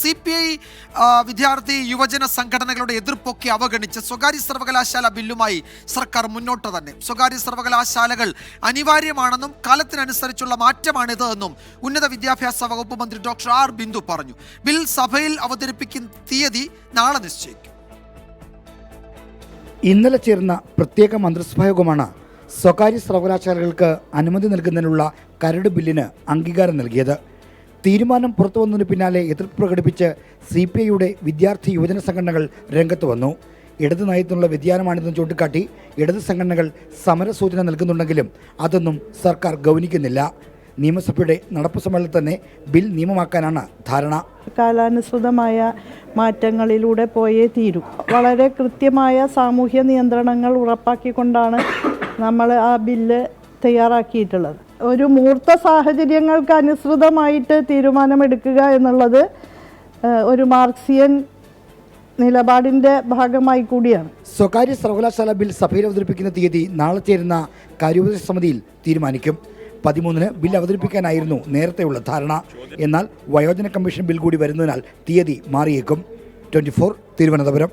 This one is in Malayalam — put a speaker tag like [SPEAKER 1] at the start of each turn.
[SPEAKER 1] CPI വിദ്യാർത്ഥി യുവജന സംഘടനകളുടെ എതിർപ്പൊക്കെ അവഗണിച്ച് സ്വകാര്യ സർവകലാശാല ബില്ലുമായി സർക്കാർ മുന്നോട്ട് തന്നെ. സ്വകാര്യ സർവകലാശാലകൾ അനിവാര്യമാണെന്നും കാലത്തിനനുസരിച്ചുള്ള മാറ്റമാണിത് എന്നും ഉന്നത വിദ്യാഭ്യാസ വകുപ്പ് മന്ത്രി ഡോക്ടർ ആർ ബിന്ദു പറഞ്ഞു. ബിൽ സഭയിൽ അവതരിപ്പിക്കുന്ന തീയതി നാളെ നിശ്ചയിക്കും.
[SPEAKER 2] ഇന്നലെ ചേർന്ന പ്രത്യേക മന്ത്രിസഭാ യോഗമാണ് സ്വകാര്യ സർവകലാശാലകൾക്ക് അനുമതി നൽകുന്നതിനുള്ള കരട് ബില്ലിന് അംഗീകാരം നൽകിയത്. തീരുമാനം പുറത്തു വന്നതിന് പിന്നാലെ എതിർപ്പ് പ്രകടിപ്പിച്ച് CPIയുടെ വിദ്യാർത്ഥി യുവജന സംഘടനകൾ രംഗത്ത് വന്നു. ഇടത് നയത്തിനുള്ള വ്യതിയാനമാണിതെന്ന് ചൂണ്ടിക്കാട്ടി ഇടത് സംഘടനകൾ സമരസൂചന നൽകുന്നുണ്ടെങ്കിലും അതൊന്നും സർക്കാർ ഗൗനിക്കുന്നില്ല. നിയമസഭയുടെ നടപ്പ് സമ്മേളനത്തിൽ തന്നെ ബിൽ നിയമമാക്കാനാണ് ധാരണ.
[SPEAKER 3] കാലാനുസൃതമായ മാറ്റങ്ങളിലൂടെ പോയേ തീരൂ. വളരെ കൃത്യമായ സാമൂഹ്യ നിയന്ത്രണങ്ങൾ ഉറപ്പാക്കിക്കൊണ്ടാണ് നമ്മൾ ആ ബില്ല് തയ്യാറാക്കിയിട്ടുള്ളത്. ഒരു മൂർത്ത സാഹചര്യങ്ങൾക്ക് അനുസൃതമായിട്ട് തീരുമാനമെടുക്കുക എന്നുള്ളത് ഒരു മാർക്സിയൻ നിലപാടിൻ്റെ ഭാഗമായി കൂടിയാണ്.
[SPEAKER 2] സ്വകാര്യ സർവകലാശാല ബിൽ സഭയിൽ അവതരിപ്പിക്കുന്ന തീയതി നാളെ ചേരുന്ന കാര്യോപദേശ സമിതിയിൽ തീരുമാനിക്കും. 13-ന് ബിൽ അവതരിപ്പിക്കാനായിരുന്നു നേരത്തെയുള്ള ധാരണ. എന്നാൽ വയോജന കമ്മീഷൻ ബിൽ കൂടി വരുന്നതിനാൽ തീയതി മാറിയേക്കും. 24 തിരുവനന്തപുരം.